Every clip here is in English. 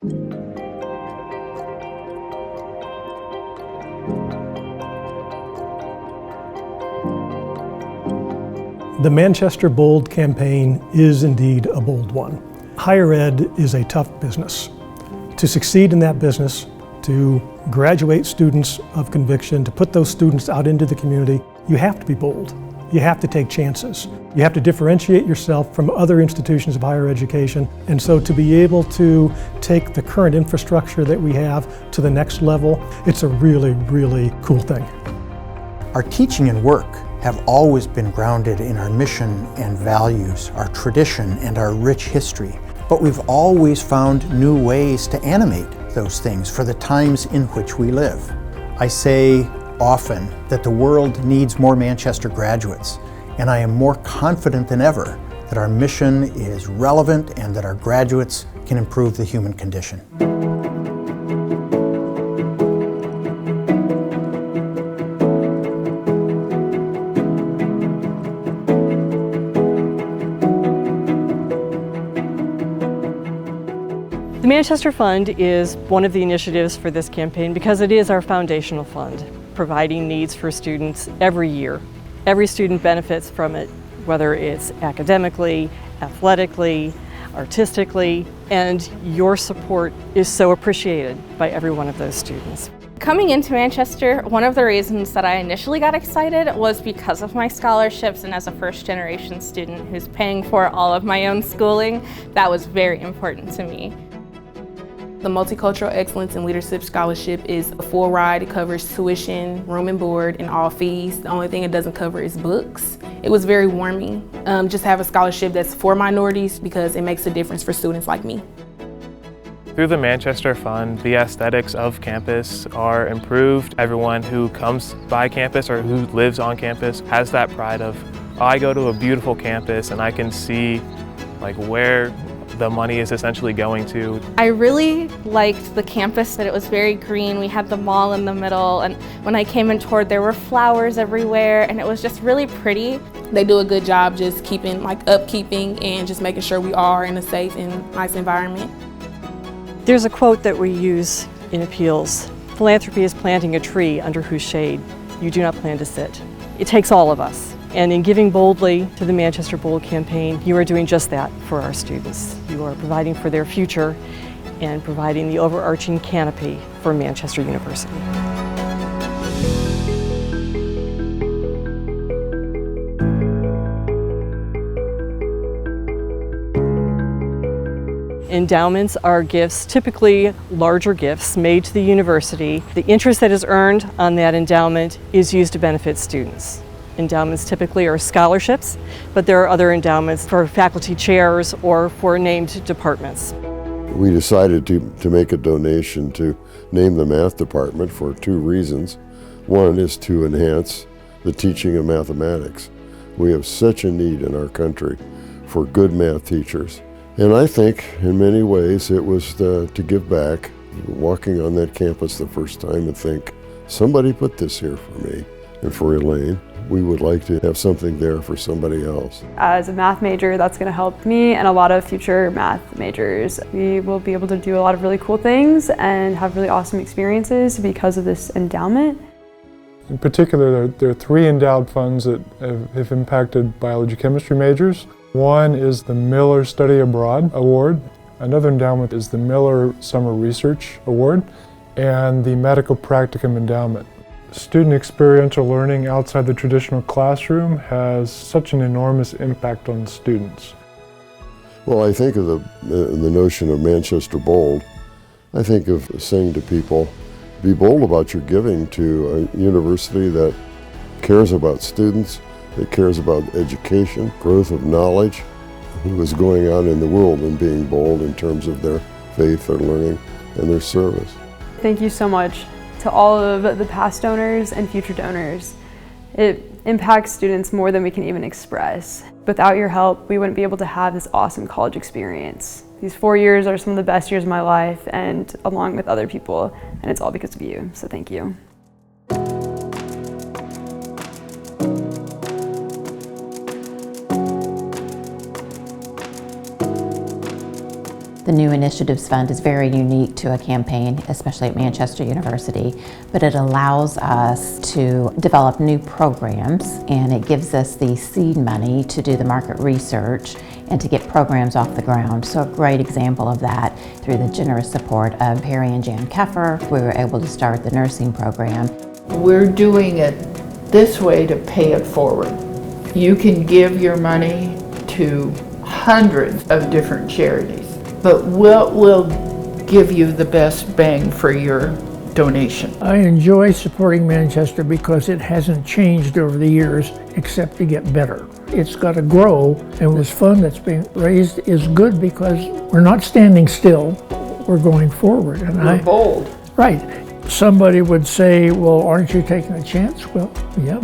The Manchester Bold campaign is indeed a bold one. Higher ed is a tough business. To succeed in that business, to graduate students of conviction, to put those students out into the community, you have to be bold. You have to take chances. You have to differentiate yourself from other institutions of higher education. And so to be able to take the current infrastructure that we have to the next level, it's a really, really cool thing. Our teaching and work have always been grounded in our mission and values, our tradition and our rich history. But we've always found new ways to animate those things for the times in which we live. I say often that the world needs more Manchester graduates, and I am more confident than ever that our mission is relevant and that our graduates can improve the human condition. The Manchester Fund is one of the initiatives for this campaign because it is our foundational fund, providing needs for students every year. Every student benefits from it, whether it's academically, athletically, artistically, and your support is so appreciated by every one of those students. Coming into Manchester, one of the reasons that I initially got excited was because of my scholarships, and as a first-generation student who's paying for all of my own schooling, that was very important to me. The Multicultural Excellence in Leadership Scholarship is a full ride. It covers tuition, room and board, and all fees. The only thing it doesn't cover is books. It was very warming. Just have a scholarship that's for minorities because it makes a difference for students like me. Through the Manchester Fund, the aesthetics of campus are improved. Everyone who comes by campus or who lives on campus has that pride of, oh, I go to a beautiful campus and I can see where the money is essentially going to. I really liked the campus, that it was very green. We had the mall in the middle, and when I came and toured, there were flowers everywhere, and it was just really pretty. They do a good job just keeping, upkeeping and just making sure we are in a safe and nice environment. There's a quote that we use in appeals. Philanthropy is planting a tree under whose shade you do not plan to sit. It takes all of us. And in giving boldly to the Manchester Bold campaign, you are doing just that for our students. You are providing for their future and providing the overarching canopy for Manchester University. Endowments are gifts, typically larger gifts, made to the university. The interest that is earned on that endowment is used to benefit students. Endowments typically are scholarships, but there are other endowments for faculty chairs or for named departments. We decided to make a donation to name the math department for two reasons. One is to enhance the teaching of mathematics. We have such a need in our country for good math teachers. And I think in many ways it was to give back, walking on that campus the first time and think, somebody put this here for me and for Elaine. We would like to have something there for somebody else. As a math major, that's going to help me and a lot of future math majors. We will be able to do a lot of really cool things and have really awesome experiences because of this endowment. In particular, there are three endowed funds that have impacted biology chemistry majors. One is the Miller Study Abroad Award. Another endowment is the Miller Summer Research Award and the Medical Practicum Endowment. Student experiential learning outside the traditional classroom has such an enormous impact on students. Well, I think of the notion of Manchester Bold. I think of saying to people, be bold about your giving to a university that cares about students, that cares about education, growth of knowledge, what is going on in the world, and being bold in terms of their faith, their learning, and their service. Thank you so much to all of the past donors and future donors. It impacts students more than we can even express. Without your help, we wouldn't be able to have this awesome college experience. These 4 years are some of the best years of my life, and along with other people, and it's all because of you, so thank you. The The New Initiatives Fund is very unique to a campaign, especially at Manchester University, but it allows us to develop new programs, and it gives us the seed money to do the market research and to get programs off the ground. So a great example of that, through the generous support of Harry and Jan Keffer, we were able to start the nursing program. We're doing it this way to pay it forward. You can give your money to hundreds of different charities, but what will give you the best bang for your donation? I enjoy supporting Manchester because it hasn't changed over the years except to get better. It's got to grow, and this fund that's being raised is good because we're not standing still, we're going forward. And we're bold. Right. Somebody would say, well, aren't you taking a chance? Well, yeah,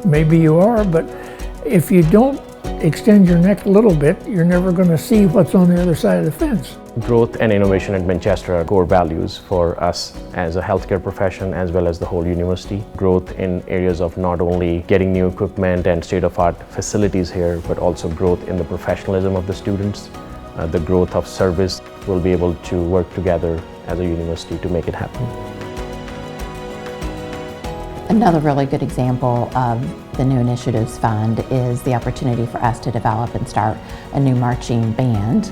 maybe you are, but if you don't extend your neck a little bit, you're never going to see what's on the other side of the fence. Growth and innovation at Manchester are core values for us as a healthcare profession as well as the whole university. Growth in areas of not only getting new equipment and state-of-art facilities here, but also growth in the professionalism of the students. The growth of service. We'll be able to work together as a university to make it happen. Another really good example of the New Initiatives Fund is the opportunity for us to develop and start a new marching band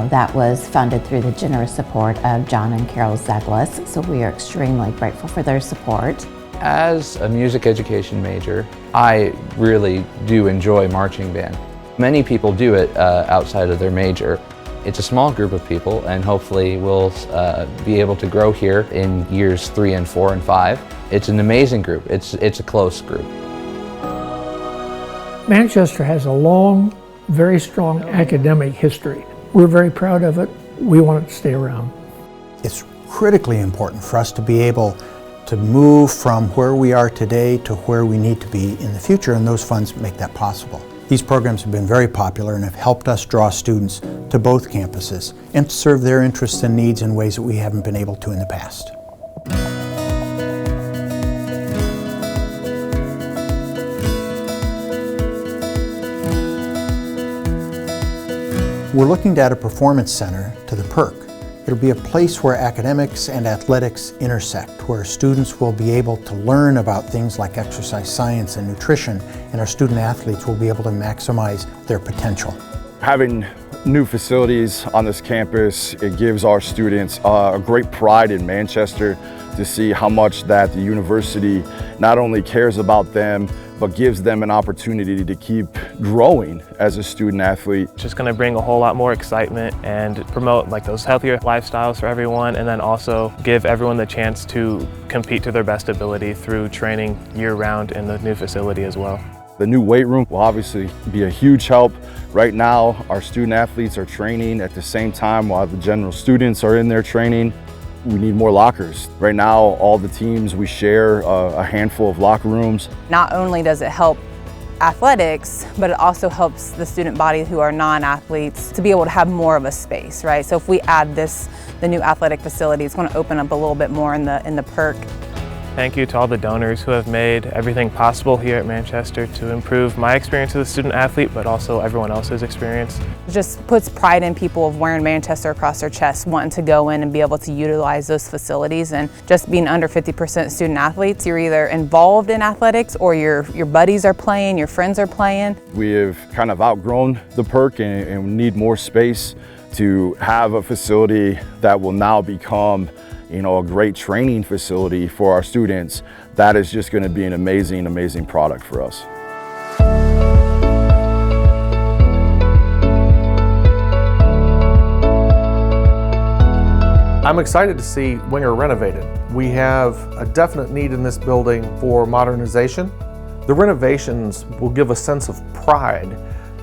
that was funded through the generous support of John and Carol Zeglis, so we are extremely grateful for their support. As a music education major, I really do enjoy marching band. Many people do it outside of their major. It's a small group of people, and hopefully we'll be able to grow here in years 3 and 4 and 5. It's an amazing group. It's a close group. Manchester has a long, very strong academic history. We're very proud of it. We want it to stay around. It's critically important for us to be able to move from where we are today to where we need to be in the future, and those funds make that possible. These programs have been very popular and have helped us draw students to both campuses and to serve their interests and needs in ways that we haven't been able to in the past. We're looking to add a performance center to the PERC. It'll be a place where academics and athletics intersect, where students will be able to learn about things like exercise science and nutrition, and our student athletes will be able to maximize their potential. Having new facilities on this campus, it gives our students a great pride in Manchester to see how much that the university not only cares about them, but gives them an opportunity to keep growing as a student athlete. It's just going to bring a whole lot more excitement and promote like those healthier lifestyles for everyone, and then also give everyone the chance to compete to their best ability through training year-round in the new facility as well. The new weight room will obviously be a huge help. Right now, our student athletes are training at the same time while the general students are in there training. We need more lockers. Right now, all the teams, we share a handful of locker rooms. Not only does it help athletics, but it also helps the student body who are non-athletes to be able to have more of a space, right? So if we add the new athletic facility, it's going to open up a little bit more in the PERC. Thank you to all the donors who have made everything possible here at Manchester to improve my experience as a student athlete, but also everyone else's experience. It just puts pride in people of wearing Manchester across their chest, wanting to go in and be able to utilize those facilities. And just being under 50% student athletes, you're either involved in athletics or your buddies are playing, your friends are playing. We have kind of outgrown the PERC and we need more space to have a facility that will now become a great training facility for our students. That is just going to be an amazing, amazing product for us. I'm excited to see Winger renovated. We have a definite need in this building for modernization. The renovations will give a sense of pride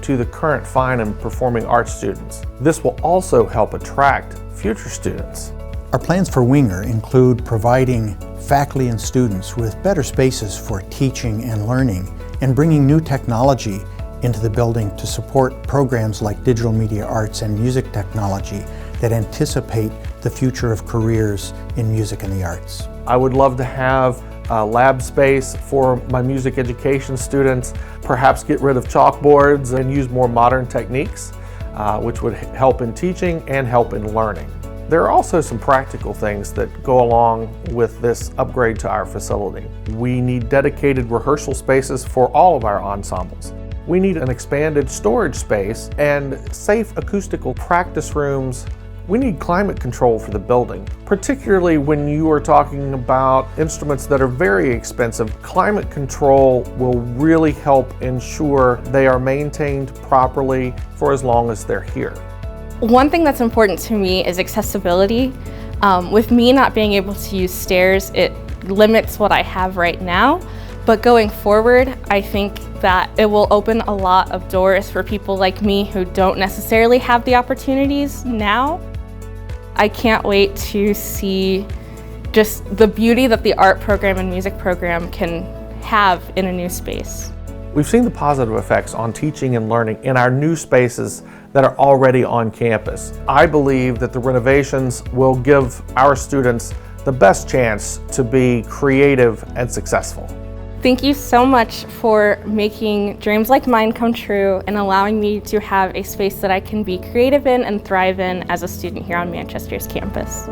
to the current fine and performing arts students. This will also help attract future students. Our plans for Winger include providing faculty and students with better spaces for teaching and learning, and bringing new technology into the building to support programs like digital media arts and music technology that anticipate the future of careers in music and the arts. I would love to have a lab space for my music education students, perhaps get rid of chalkboards and use more modern techniques. which would help in teaching and help in learning. There are also some practical things that go along with this upgrade to our facility. We need dedicated rehearsal spaces for all of our ensembles. We need an expanded storage space and safe acoustical practice rooms. We need climate control for the building, particularly when you are talking about instruments that are very expensive. Climate control will really help ensure they are maintained properly for as long as they're here. One thing that's important to me is accessibility. With me not being able to use stairs, it limits what I have right now. But going forward, I think that it will open a lot of doors for people like me who don't necessarily have the opportunities now. I can't wait to see just the beauty that the art program and music program can have in a new space. We've seen the positive effects on teaching and learning in our new spaces that are already on campus. I believe that the renovations will give our students the best chance to be creative and successful. Thank you so much for making dreams like mine come true and allowing me to have a space that I can be creative in and thrive in as a student here on Manchester's campus.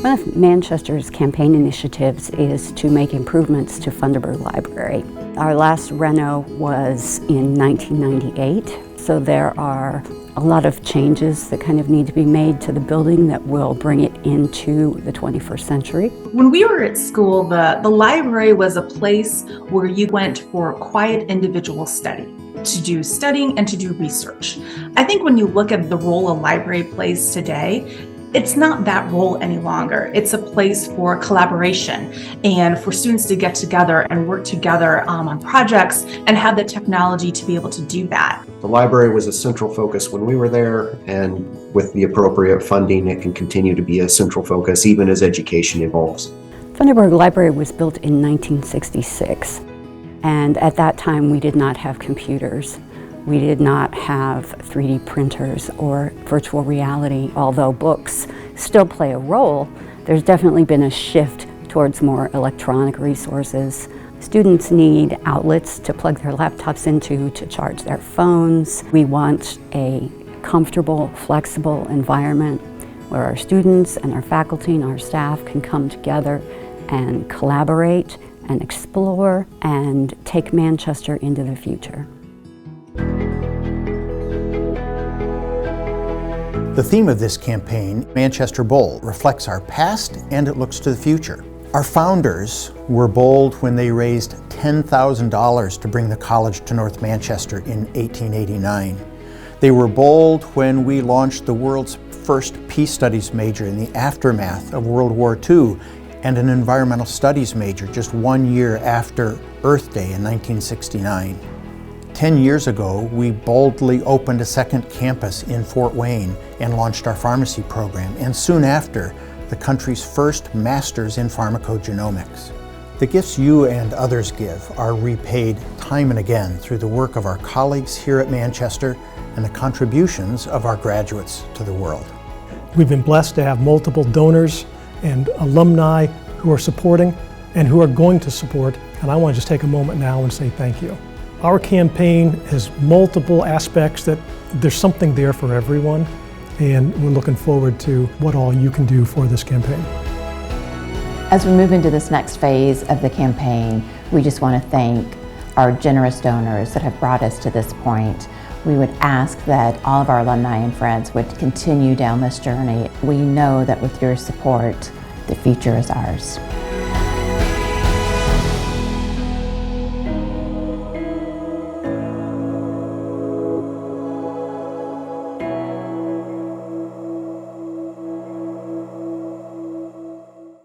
One of Manchester's campaign initiatives is to make improvements to Funderburg Library. Our last reno was in 1998, so there are a lot of changes that kind of need to be made to the building that will bring it into the 21st century. When we were at school, the library was a place where you went for quiet individual study, to do studying and to do research. I think when you look at the role a library plays today, it's not that role any longer. It's a place for collaboration and for students to get together and work together on projects and have the technology to be able to do that. The library was a central focus when we were there, and with the appropriate funding, it can continue to be a central focus even as education evolves. Funderburg Library was built in 1966, and at that time we did not have computers. We did not have 3D printers or virtual reality. Although books still play a role, there's definitely been a shift towards more electronic resources. Students need outlets to plug their laptops into, to charge their phones. We want a comfortable, flexible environment where our students and our faculty and our staff can come together and collaborate and explore and take Manchester into the future. The theme of this campaign, Manchester Bold, reflects our past and it looks to the future. Our founders were bold when they raised $10,000 to bring the college to North Manchester in 1889. They were bold when we launched the world's first peace studies major in the aftermath of World War II and an environmental studies major just 1 year after Earth Day in 1969. 10 years ago, we boldly opened a second campus in Fort Wayne and launched our pharmacy program, and soon after, the country's first Masters in Pharmacogenomics. The gifts you and others give are repaid time and again through the work of our colleagues here at Manchester and the contributions of our graduates to the world. We've been blessed to have multiple donors and alumni who are supporting and who are going to support, and I want to just take a moment now and say thank you. Our campaign has multiple aspects that there's something there for everyone, and we're looking forward to what all you can do for this campaign. As we move into this next phase of the campaign, we just want to thank our generous donors that have brought us to this point. We would ask that all of our alumni and friends would continue down this journey. We know that with your support, the future is ours.